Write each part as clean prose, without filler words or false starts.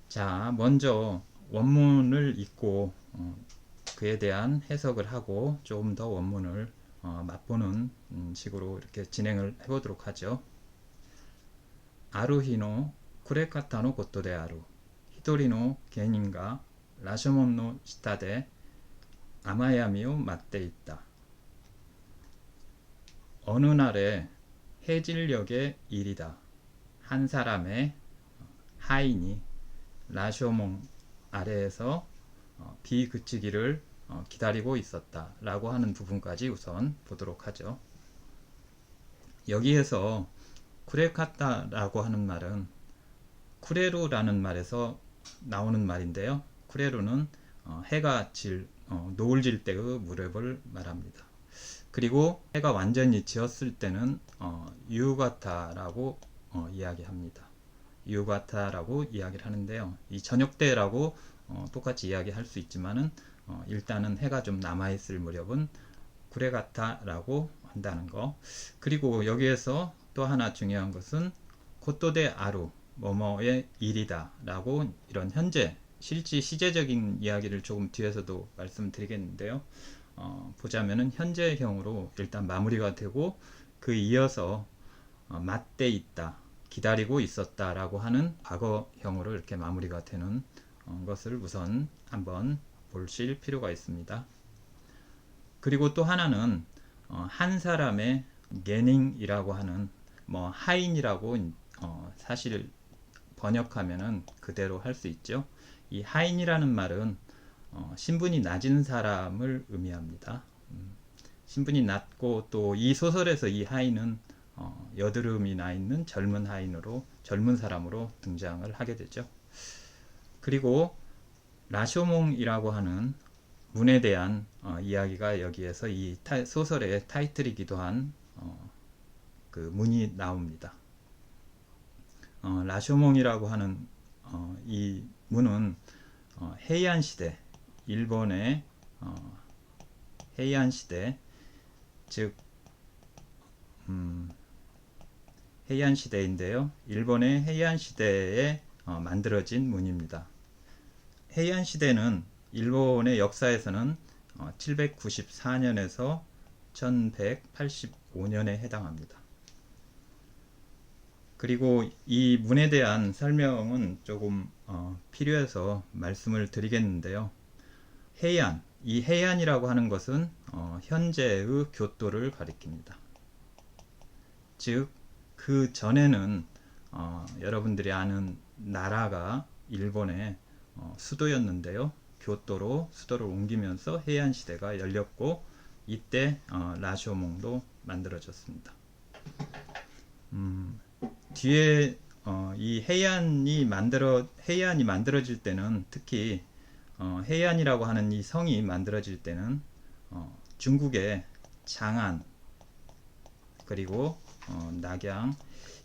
자, 먼저 원문을 읽고 그에 대한 해석을 하고 조금 더 원문을 맛보는 식으로 이렇게 진행을 해보도록 하죠. 아루히노 쿠레카타노 고토데 아루 히도리노 게닌가 라쇼몬노 시타데 아마야미오 맞대 있다. 어느 날의 해질녘의 일이다. 한 사람의 하인이 라쇼몽 아래에서 비 그치기를 기다리고 있었다 라고 하는 부분까지 우선 보도록 하죠. 여기에서 쿠레카타 라고 하는 말은 쿠레루라는 말에서 나오는 말인데요. 쿠레루는 해가 노을 질 때의 무렵을 말합니다. 그리고 해가 완전히 지었을 때는 유가타라고 이야기합니다. 유가타라고 이야기를 하는데요. 이 저녁 때라고 똑같이 이야기할 수 있지만은 일단은 해가 좀 남아있을 무렵은 구레가타라고 한다는 거. 그리고 여기에서 또 하나 중요한 것은 코토데 아루 뭐뭐의 일이다 라고 이런 현재 실제 시제적인 이야기를 조금 뒤에서도 말씀드리겠는데요. 보자면은 현재형으로 일단 마무리가 되고 그 이어서 맞대 있다 기다리고 있었다 라고 하는 과거형으로 이렇게 마무리가 되는 것을 우선 한번 보실 필요가 있습니다. 그리고 또 하나는 한 사람의 게닝이라고 하는 하인이라고 사실 번역하면은 그대로 할 수 있죠. 이 하인이라는 말은 신분이 낮은 사람을 의미합니다. 신분이 낮고 또 이 소설에서 이 하인은 여드름이 나 있는 젊은 하인으로 젊은 사람으로 등장을 하게 되죠. 그리고 라쇼몽이라고 하는 문에 대한 이야기가 여기에서 이 소설의 타이틀이기도 한 그 문이 나옵니다. 라쇼몽이라고 하는 이 문은 헤이안 시대, 일본의 헤이안 시대, 즉 헤이안 시대인데요. 일본의 헤이안 시대에 만들어진 문입니다. 헤이안 시대는 일본의 역사에서는 794년에서 1185년에 해당합니다. 그리고 이 문에 대한 설명은 조금 필요해서 말씀을 드리겠는데요. 해안, 이 해안이라고 하는 것은 현재의 교토를 가리킵니다. 즉, 그 전에는 여러분들이 아는 나라가 일본의 수도였는데요. 교토로 수도를 옮기면서 해안 시대가 열렸고 이때 라쇼몽도 만들어졌습니다. 뒤에 이 해안이 만들어질 때는 특히 해안이라고 하는 이 성이 만들어질 때는 중국의 장안 그리고 낙양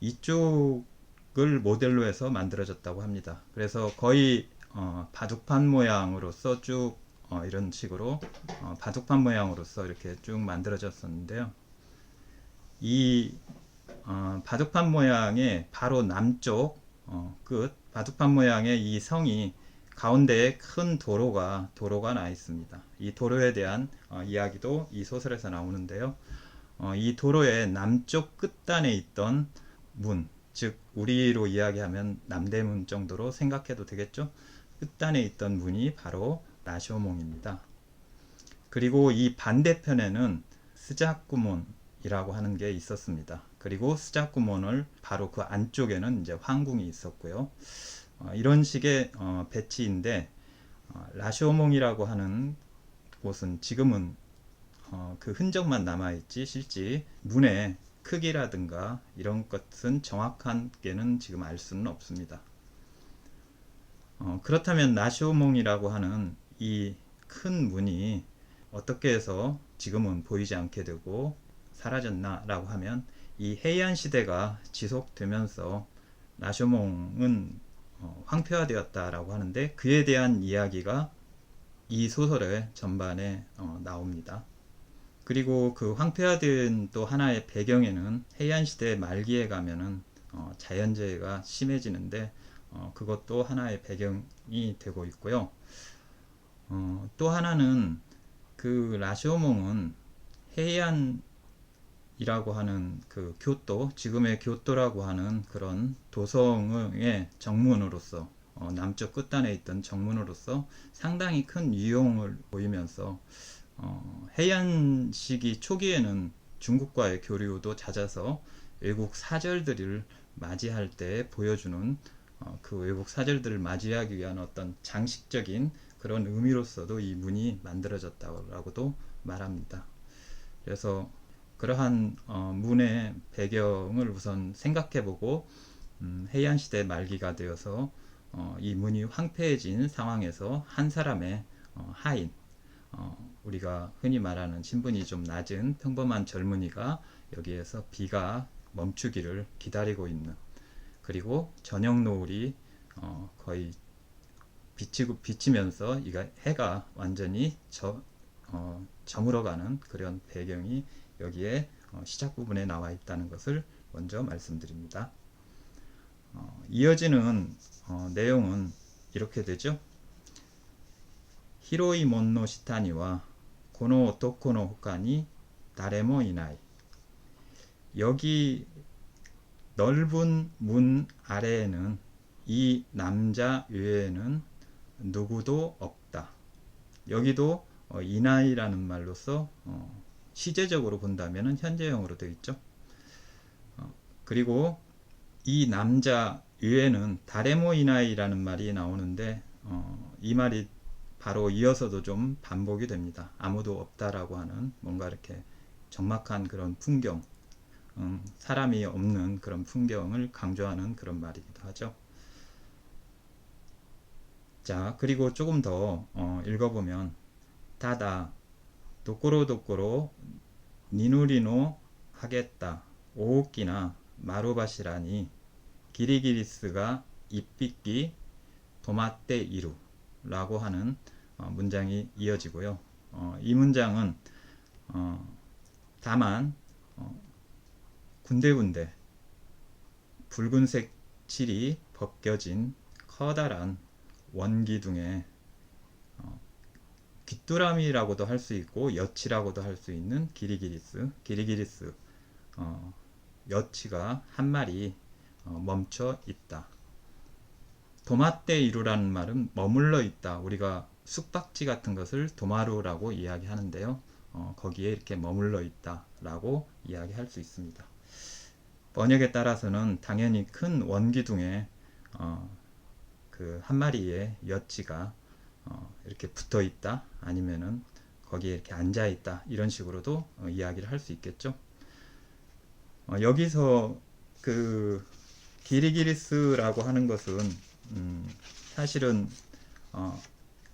이쪽을 모델로 해서 만들어졌다고 합니다. 그래서 거의 바둑판 모양으로서 쭉 이런 식으로 바둑판 모양으로서 이렇게 쭉 만들어졌었는데요. 이 바둑판 모양의 바로 남쪽 끝 바둑판 모양의 이 성이 가운데에 큰 도로가 나 있습니다. 이 도로에 대한 이야기도 이 소설에서 나오는데요. 이 도로의 남쪽 끝단에 있던 문, 즉 우리로 이야기하면 남대문 정도로 생각해도 되겠죠. 끝단에 있던 문이 바로 라쇼몽입니다. 그리고 이 반대편에는 스자쿠몬이라고 하는 게 있었습니다. 그리고 스자쿠몬을 바로 그 안쪽에는 이제 황궁이 있었고요. 이런 식의 배치인데 라쇼몽이라고 하는 곳은 지금은 그 흔적만 남아있지 실제 문의 크기라든가 이런 것은 정확하게는 지금 알 수는 없습니다. 그렇다면 라쇼몽이라고 하는 이 큰 문이 어떻게 해서 지금은 보이지 않게 되고 사라졌나 라고 하면 이 해안 시대가 지속되면서 라쇼몽은 황폐화되었다라고 하는데 그에 대한 이야기가 이 소설의 전반에 나옵니다. 그리고 그 황폐화된 또 하나의 배경에는 해안 시대 말기에 가면은 자연재해가 심해지는데 그것도 하나의 배경이 되고 있고요. 또 하나는 그 라쇼몽은 헤이안이라고 하는 그 교토, 지금의 교토라고 하는 그런 도성의 정문으로서 남쪽 끝단에 있던 정문으로서 상당히 큰 유용을 보이면서 해안 시기 초기에는 중국과의 교류도 잦아서 외국 사절들을 맞이할 때 보여주는 그 외국 사절들을 맞이하기 위한 어떤 장식적인 그런 의미로서도 이 문이 만들어졌다고도 말합니다. 그래서 그러한 문의 배경을 우선 생각해보고 해안시대 말기가 되어서 이 문이 황폐해진 상황에서 한 사람의 하인, 우리가 흔히 말하는 신분이 좀 낮은 평범한 젊은이가 여기에서 비가 멈추기를 기다리고 있는, 그리고 저녁 노을이 거의 비치면서 해가 완전히 저물어가는 그런 배경이 여기에 시작 부분에 나와 있다는 것을 먼저 말씀드립니다. 이어지는 내용은 이렇게 되죠. 히로이 몬노 시타니와 고노 오토코노 호카니 다레모 이나이. 여기 넓은 문 아래에는 이 남자 외에는 누구도 없다. 여기도 이나이라는 말로서 시제적으로 본다면 현재형으로 되어 있죠. 그리고 이 남자 외에는 다레모 이나이라는 말이 나오는데 이 말이 바로 이어서도 좀 반복이 됩니다. 아무도 없다라고 하는 뭔가 이렇게 적막한 그런 풍경, 사람이 없는 그런 풍경을 강조하는 그런 말이기도 하죠. 자, 그리고 조금 더 읽어보면 다다 도꼬로 니누리노 하겠다 오오키나 마루바시라니 기리기리스가 입빗기 도마떼 이루 라고 하는 문장이 이어지고요. 이 문장은 다만 군데군데 붉은색 칠이 벗겨진 커다란 원기둥에 귀뚜라미라고도 할 수 있고 여치라고도 할 수 있는 기리기리스 여치가 한 마리 멈춰 있다. 도마떼 이루라는 말은 머물러 있다. 우리가 숙박지 같은 것을 도마루라고 이야기하는데요. 거기에 이렇게 머물러 있다 라고 이야기할 수 있습니다. 번역에 따라서는 당연히 큰 원기둥에 그 한 마리의 여치가 이렇게 붙어 있다, 아니면은 거기에 이렇게 앉아 있다, 이런 식으로도 이야기를 할 수 있겠죠. 여기서 그 기리기리스라고 하는 것은 사실은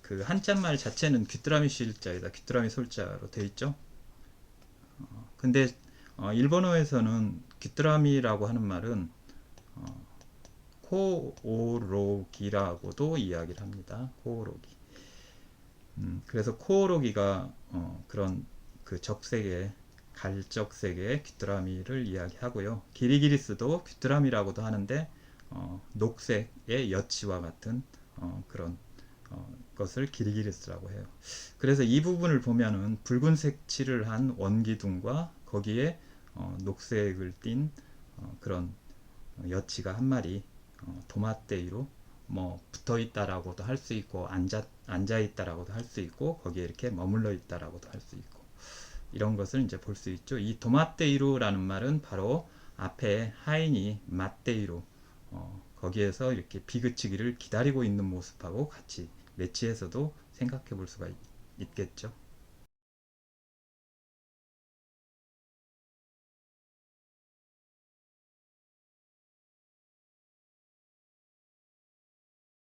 그 한자말 자체는 귀뚜라미 실자이다, 귀뚜라미 솔자로 되어 있죠. 근데 일본어에서는 귀뚜라미라고 하는 말은 코오로기라고도 이야기를 합니다. 코오로기. 그래서 코오로기가 그런 그 적색의 갈적색의 귀뚜라미를 이야기하고요. 기리기리스도 귀뚜라미라고도 하는데 녹색의 여치와 같은 그런 것을 기리기리스라고 해요. 그래서 이 부분을 보면은 붉은색 칠을 한 원기둥과 거기에 녹색을 띤 그런 여치가 한 마리 도마떼이로 뭐 붙어 있다라고도 할 수 있고 앉아 있다라고도 할 수 있고 거기에 이렇게 머물러 있다라고도 할 수 있고 이런 것을 이제 볼 수 있죠. 이 도마떼이루라는 말은 바로 앞에 하인이 맞떼이루 거기에서 이렇게 비그치기를 기다리고 있는 모습하고 같이 매치해서도 생각해 볼 수가 있겠죠.